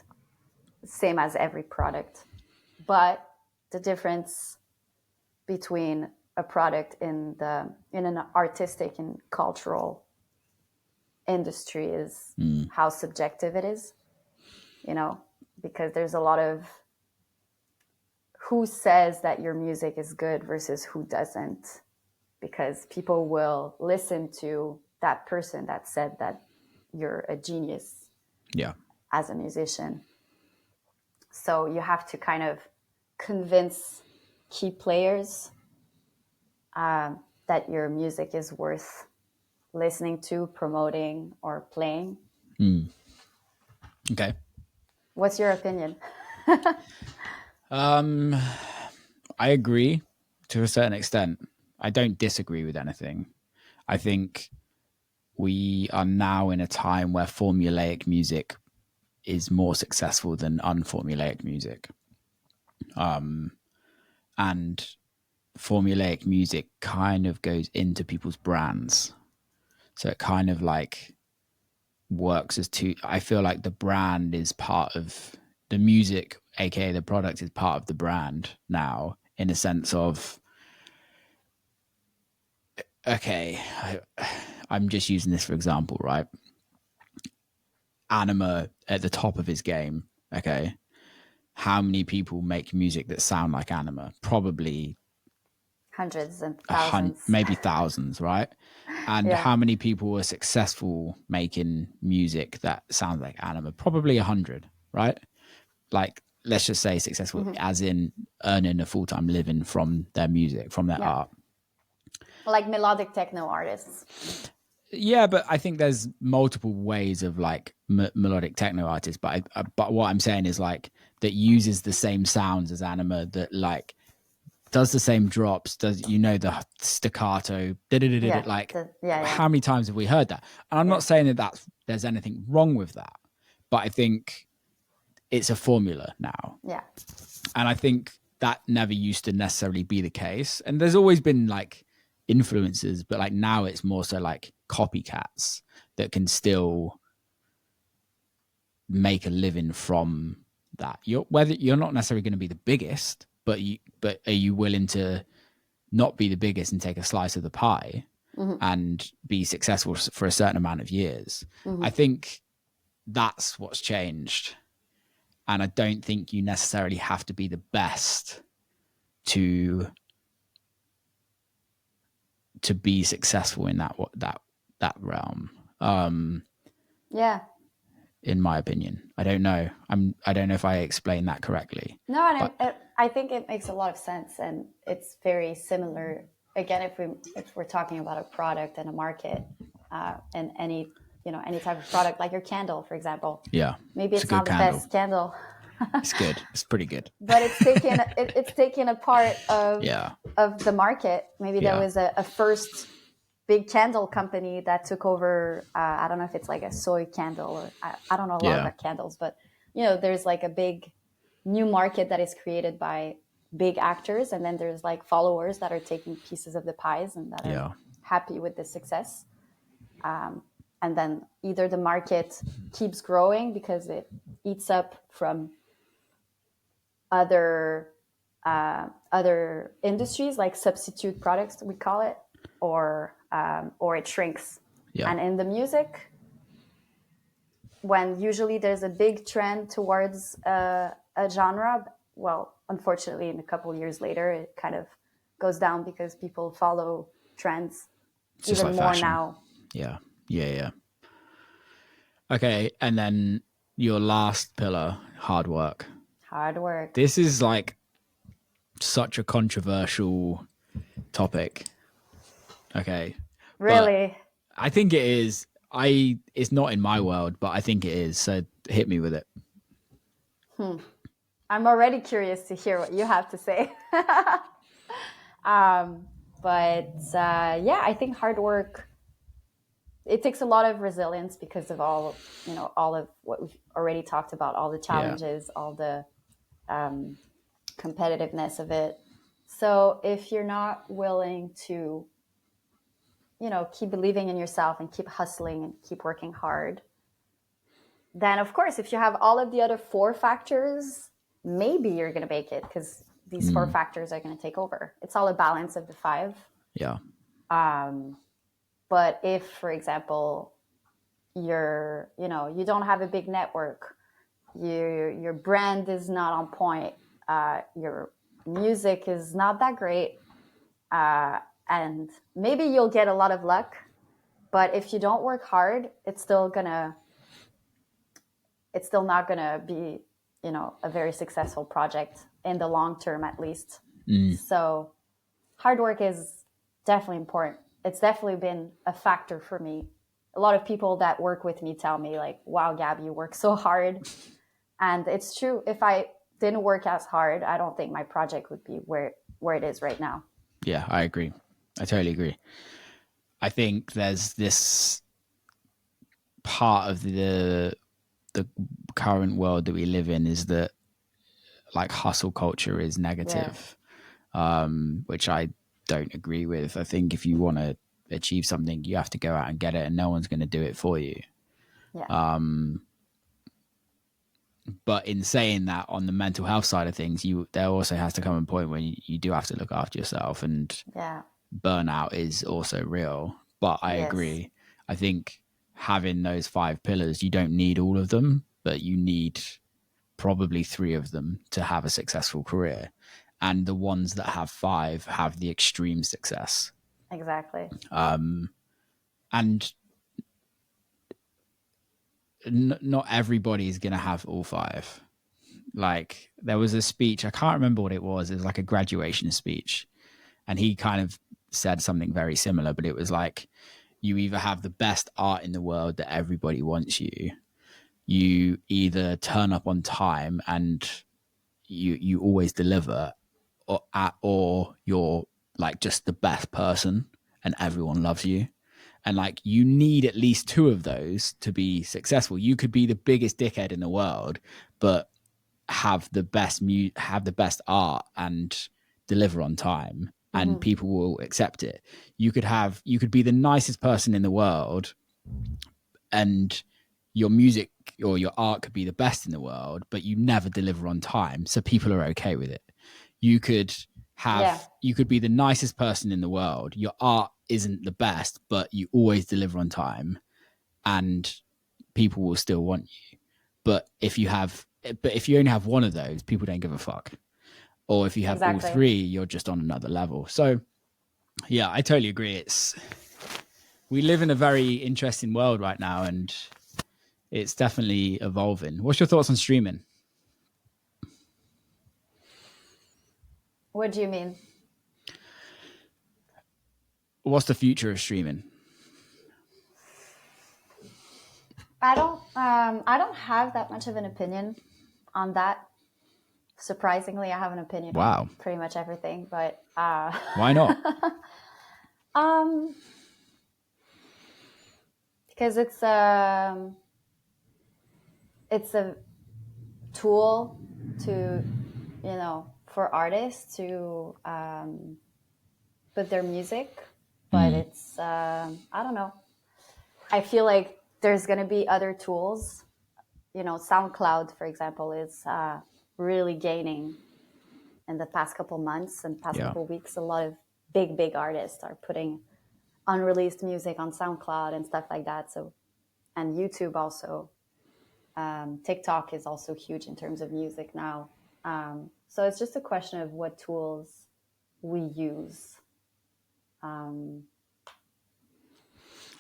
Same as every product. But the difference between a product in an artistic and cultural industry is how subjective it is, because there's a lot of who says that your music is good versus who doesn't, because people will listen to that person that said that you're a genius as a musician. So you have to kind of convince key players that your music is worth listening to, promoting, or playing. Okay. What's your opinion? I agree to a certain extent. I don't disagree with anything. I think we are now in a time where formulaic music is more successful than unformulaic music. And formulaic music kind of goes into people's brands. So it kind of like works as two. I feel like the brand is part of the music, aka the product is part of the brand now, in a sense of, okay, I'm just using this for example, right? Anima at the top of his game, okay? How many people make music that sound like Anima? Probably Hundreds and thousands. maybe thousands, right? And how many people were successful making music that sounds like Anima? Probably 100, right? Like, let's just say successful as in earning a full-time living from their music, from their art. Like melodic techno artists. Yeah, but I think there's multiple ways of like melodic techno artists. But but what I'm saying is like that uses the same sounds as Anima, that like does the same drops, does the staccato, like how many times have we heard that? And I'm not saying that there's anything wrong with that, but I think it's a formula now. Yeah. And I think that never used to necessarily be the case. And there's always been like influences, but like now it's more so like copycats that can still make a living from that. You're not necessarily going to be the biggest, but are you willing to not be the biggest and take a slice of the pie and be successful for a certain amount of years? I think that's what's changed. And I don't think you necessarily have to be the best to be successful in that realm. In my opinion, I don't know. I don't know if I explained that correctly. No, and I think it makes a lot of sense, and it's very similar. Again, if we're talking about a product and a market, and any type of product, like your candle, for example. Yeah, maybe it's not the best candle. It's good. It's pretty good. But it's taken a part of the market. Maybe there was a first big candle company that took over. I don't know if it's like a soy candle, or I don't know a lot about candles, but there's like a big new market that is created by big actors, and then there's like followers that are taking pieces of the pies and that are happy with the success. And then either the market keeps growing because it eats up from other industries, like substitute products, we call it, or it shrinks. And in the music, when usually there's a big trend towards a genre. Well, unfortunately, in a couple of years later, it kind of goes down because people follow trends It's just even like more fashion. now. Yeah. Okay, and then your last pillar, hard work. Hard work. This is like such a controversial topic. Okay. Really? But I think it is. It's not in my world, but I think it is. So hit me with it. I'm already curious to hear what you have to say. I think hard work, it takes a lot of resilience because of all of what we've already talked about, all the challenges, all the competitiveness of it. So if you're not willing to, keep believing in yourself and keep hustling and keep working hard, then of course, if you have all of the other 4 factors, maybe you're going to make it because these 4 factors are going to take over. It's all a balance of the 5. Yeah. But if, for example, you don't have a big network, your brand is not on point, your music is not that great, and maybe you'll get a lot of luck, but if you don't work hard, it's still not gonna be, a very successful project in the long term, at least. So hard work is definitely important. It's definitely been a factor for me. A lot of people that work with me tell me like, wow, Gab, you work so hard. And it's true. If I didn't work as hard, I don't think my project would be where it is right now. Yeah, I agree. I totally agree. I think there's this part of the current world that we live in is that like hustle culture is negative, which I don't agree with. I think if you want to achieve something, you have to go out and get it, and no one's going to do it for you. Yeah. But in saying that, on the mental health side of things, there also has to come a point when you do have to look after yourself, and burnout is also real. But I agree. I think having those 5 pillars, you don't need all of them, but you need probably 3 of them to have a successful career. And the ones that have 5 have the extreme success. Exactly. And not everybody is going to have all 5. Like there was a speech, I can't remember what it was. It was like a graduation speech. And he kind of said something very similar, but it was like, you either have the best art in the world that everybody wants you either turn up on time and you always deliver, or you're like just the best person and everyone loves you. And like you need at least 2 of those to be successful. You could be the biggest dickhead in the world, but have the best art and deliver on time, and people will accept it. You could be the nicest person in the world, and your music or your art could be the best in the world, but you never deliver on time, so people are okay with it. You could be the nicest person in the world, your art isn't the best, but you always deliver on time, and people will still want you. But if you only have one of those, people don't give a fuck. Or if you have all 3, you're just on another level. So yeah, I totally agree. We live in a very interesting world right now, and it's definitely evolving. What's your thoughts on streaming? What do you mean? What's the future of streaming? I don't have that much of an opinion on that. Surprisingly, I have an opinion on pretty much everything, but why not? Because it's a tool to, for artists to put their music, but it's I don't know. I feel like there's going to be other tools. SoundCloud, for example, is really gaining in the past couple months and past couple weeks. A lot of big artists are putting unreleased music on SoundCloud and stuff like that. So, and YouTube also. TikTok is also huge in terms of music now. So it's just a question of what tools we use.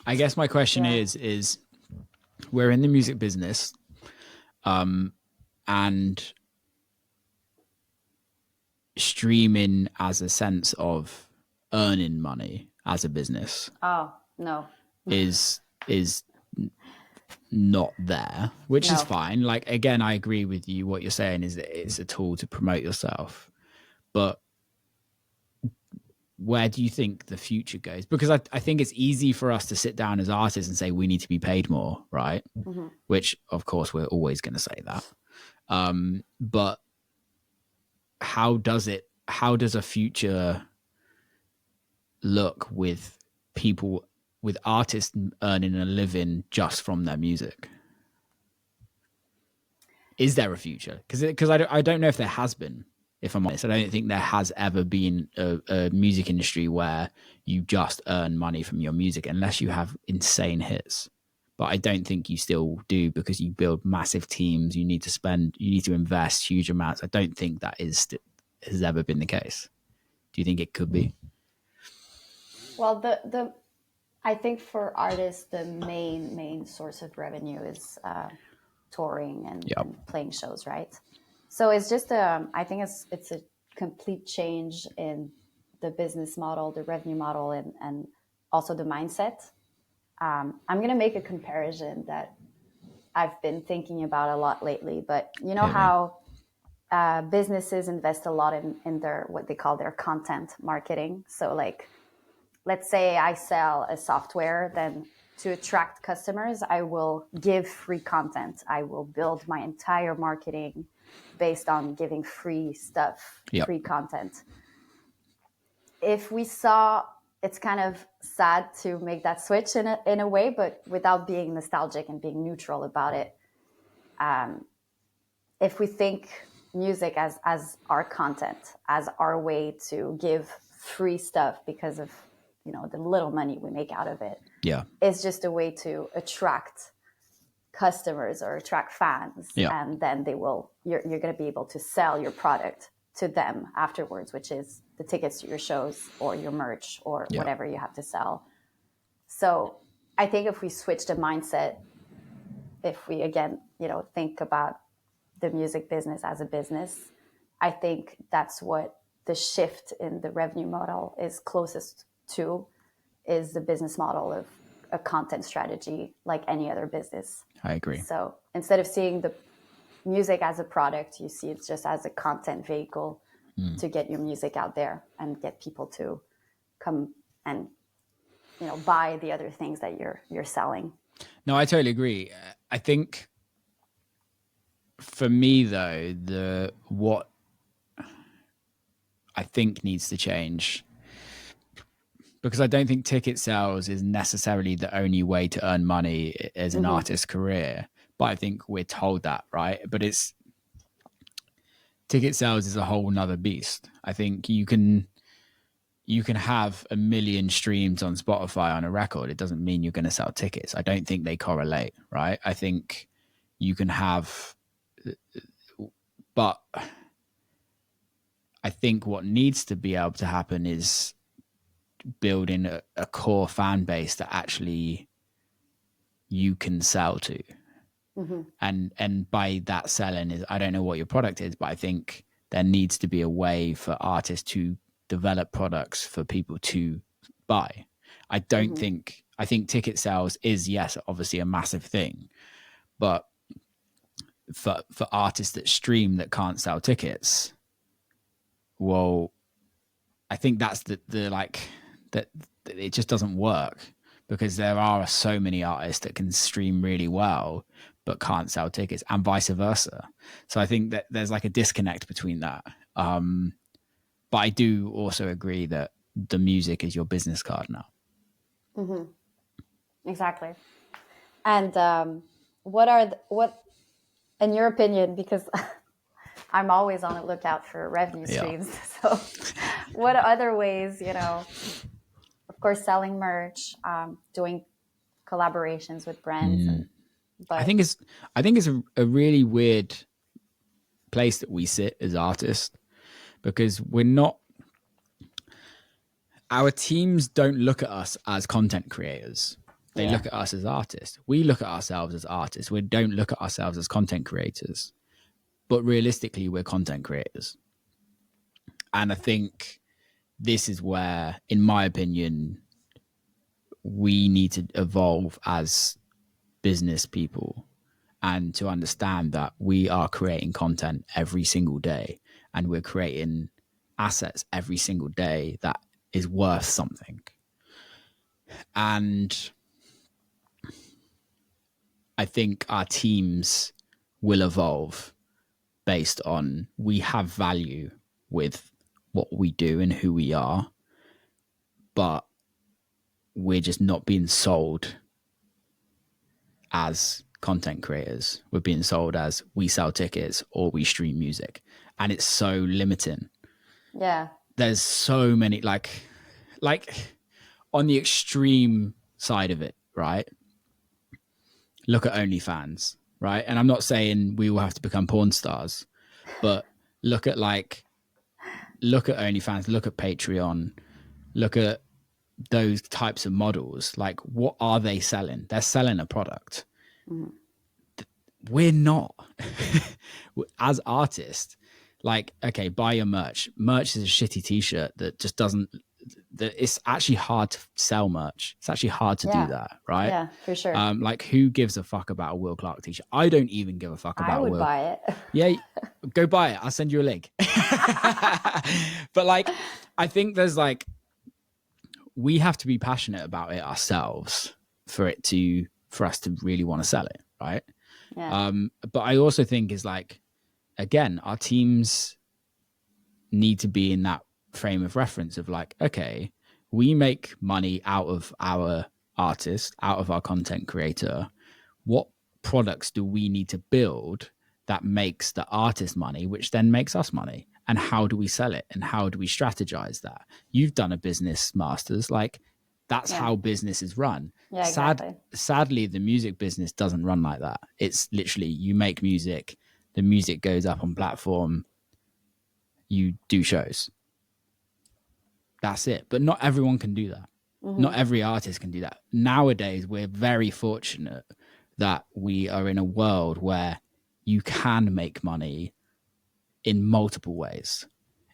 I guess my question is we're in the music business, and streaming as a sense of earning money as a business. Oh, no. is not there, which is fine. Like, again, I agree with you. What you're saying is that it's a tool to promote yourself, but where do you think the future goes? Because I think it's easy for us to sit down as artists and say we need to be paid more, right? Mm-hmm. Which, of course, we're always going to say that. But how does a future look with people, with artists earning a living just from their music? Is there a future? Because I don't know if there has been. If I'm honest, I don't think there has ever been a music industry where you just earn money from your music, unless you have insane hits. But I don't think you still do, because you build massive teams. You need to invest huge amounts. I don't think that has ever been the case. Do you think it could be? Well, I think for artists, the main source of revenue is touring and playing shows, right? So it's just I think it's a complete change in the business model, the revenue model, and also the mindset. I'm going to make a comparison that I've been thinking about a lot lately, but you know how businesses invest a lot in their, what they call their content marketing. So like, let's say I sell a software, then to attract customers, I will give free content. I will build my entire marketing based on giving free stuff, free content. If we saw, it's kind of sad to make that switch in a way, but without being nostalgic and being neutral about it. If we think music as our content, as our way to give free stuff because of, you know, the little money we make out of it, it's just a way to attract customers or attract fans, and then you're going to be able to sell your product to them afterwards, which is the tickets to your shows or your merch or whatever you have to sell. So I think if we switch the mindset, if we again, you know, think about the music business as a business, I think that's what the shift in the revenue model is closest to, is the business model of a content strategy like any other business. I agree. So instead of seeing the music as a product, you see it just as a content vehicle to get your music out there and get people to come and, you know, buy the other things that you're selling. No, I totally agree. I think for me though, what I think needs to change, because I don't think ticket sales is necessarily the only way to earn money as an artist's career. But I think we're told that, right? But ticket sales is a whole nother beast. I think you can have 1 million streams on Spotify on a record. It doesn't mean you're going to sell tickets. I don't think they correlate, right? I think you can have, but I think what needs to be able to happen is building a core fan base that actually you can sell to. And by that selling is, I don't know what your product is, but I think there needs to be a way for artists to develop products for people to buy. I think ticket sales is, yes, obviously a massive thing, but for artists that stream that can't sell tickets, well, I think that's the like that it just doesn't work, because there are so many artists that can stream really well but can't sell tickets, and vice versa. So I think that there's like a disconnect between that. But I do also agree that the music is your business card now. Exactly. And what in your opinion, because I'm always on the lookout for revenue streams. So what other ways, you know, of course, selling merch, doing collaborations with brands and But I think it's a really weird place that we sit as artists, because our teams don't look at us as content creators. They look at us as artists. We look at ourselves as artists. We don't look at ourselves as content creators. But realistically, we're content creators. And I think this is where, in my opinion, we need to evolve as business people, and to understand that we are creating content every single day, and we're creating assets every single day that is worth something. And I think our teams will evolve based on, we have value with what we do and who we are, but we're just not being sold as content creators. We're being sold as, we sell tickets or we stream music. And it's so limiting. Yeah. There's so many, like on the extreme side of it, right? Look at OnlyFans, right? And I'm not saying we will have to become porn stars, but look at OnlyFans, look at Patreon, look at those types of models. Like, what are they selling? They're selling a product. Mm. We're not. As artists, like, okay, buy your merch. Merch is a shitty t-shirt that just doesn't, it's actually hard to sell merch. It's actually hard to do that, right? Yeah, for sure. Like, who gives a fuck about a Will Clark t-shirt? I don't even give a fuck about I would Will. buy it. Yeah, go buy it. I'll send you a link. But like, I think there's like, we have to be passionate about it ourselves for us to really want to sell it, right? Yeah. But I also think is like, again, our teams need to be in that frame of reference of like, okay, we make money out of our artist, out of our content creator. What products do we need to build that makes the artist money, which then makes us money? And how do we sell it? And how do we strategize that? You've done a business master's, like, that's how business is run. Yeah, exactly. Sadly, the music business doesn't run like that. It's literally, you make music, the music goes up on platform, you do shows. That's it. But not everyone can do that. Mm-hmm. Not every artist can do that. Nowadays, we're very fortunate that we are in a world where you can make money in multiple ways,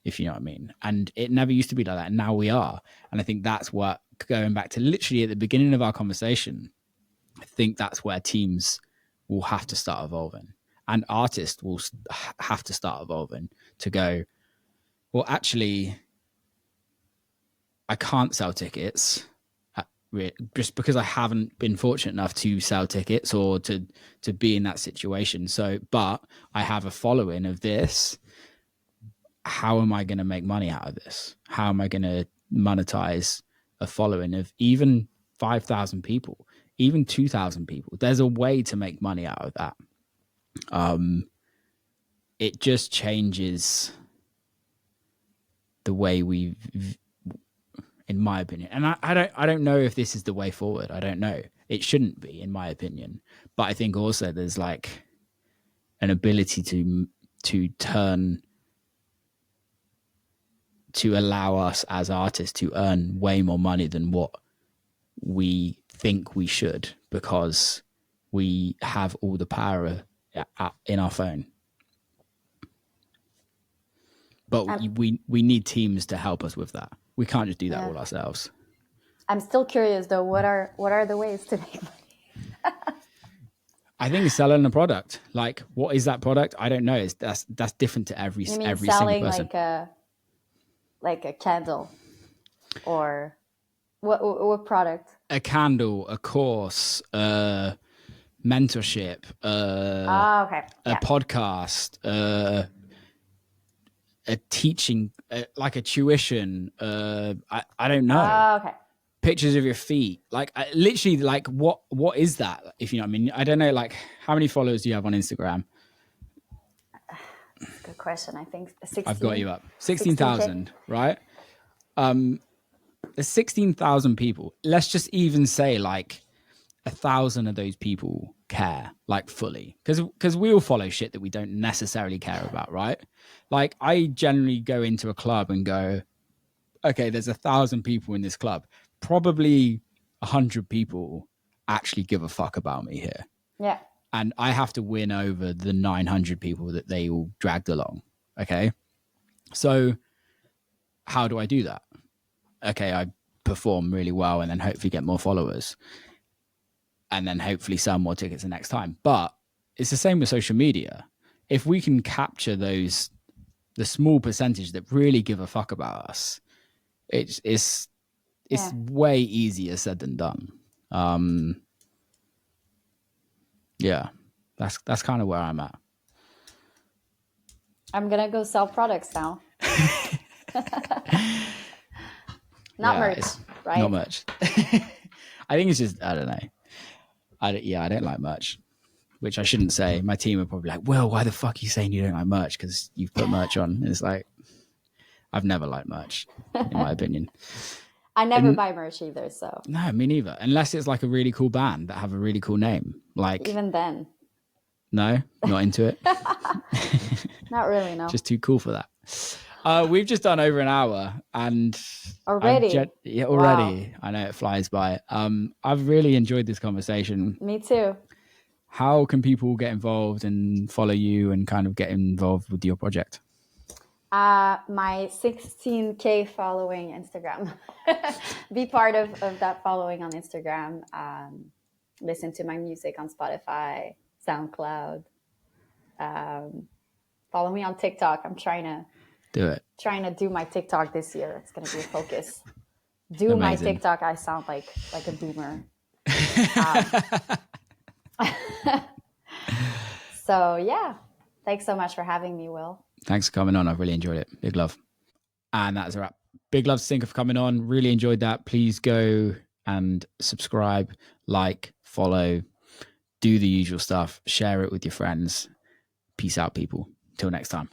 if you know what I mean. And it never used to be like that. And now we are. And I think that's what, going back to literally at the beginning of our conversation, I think that's where teams will have to start evolving, and artists will have to start evolving to go, well, actually, I can't sell tickets just because I haven't been fortunate enough to sell tickets or to be in that situation. So, but I have a following of this. How am I going to make money out of this? How am I going to monetize a following of even 5,000 people, even 2,000 people? There's a way to make money out of that. It just changes the way we, in my opinion, and I don't know if this is the way forward. I don't know. It shouldn't be, in my opinion. But I think also there's like an ability to turn, to allow us as artists to earn way more money than what we think we should, because we have all the power in our phone. But we need teams to help us with that. We can't just do that all ourselves. I'm still curious though, what are the ways to make money? I think it's selling a product. Like, what is that product? I don't know. That's different to every single person. Like a candle, or what product? A candle, a course, mentorship, okay. A podcast, a teaching, like a tuition. I don't know. Okay. Pictures of your feet, like literally, like what is that? If you know what I mean. I don't know. Like, how many followers do you have on Instagram? That's a good question. I think 16. I've got you up. 16,000, right? There's 16,000 people. Let's just even say like 1,000 of those people care, like fully, because we all follow shit that we don't necessarily care about, right? Like I generally go into a club and go, okay, there's 1,000 people in this club, probably 100 people actually give a fuck about me here. Yeah. And I have to win over the 900 people that they all dragged along. Okay. So how do I do that? Okay, I perform really well and then hopefully get more followers and then hopefully sell more tickets the next time. But it's the same with social media. If we can capture the small percentage that really give a fuck about us, it's way easier said than done. Yeah, that's kind of where I'm at. I'm gonna go sell products now. Not merch, right? Not much. I think it's just, I don't know. I don't like merch, which I shouldn't say. My team are probably like, well, why the fuck are you saying you don't like merch? Because you've put merch on. And it's like, I've never liked merch, in my opinion. I never buy merch either, so. No, me neither. Unless it's like a really cool band that have a really cool name. Like, even then. No, not into it. Not really, no. Just too cool for that. We've just done over an hour and already. Already. Wow. I know it flies by. I've really enjoyed this conversation. Me too. How can people get involved and follow you and kind of get involved with your project? My 16K following Instagram. Be part of that following on Instagram. Listen to my music on Spotify, SoundCloud. Follow me on TikTok. I'm trying to do my TikTok this year. It's going to be a focus. Do my TikTok. I sound like a boomer. So yeah, thanks so much for having me, Will. Thanks for coming on. I've really enjoyed it. Big love. And that's a wrap. Big love to Sinca for coming on. Really enjoyed that. Please go and subscribe, like, follow, do the usual stuff, share it with your friends. Peace out, people. Till next time.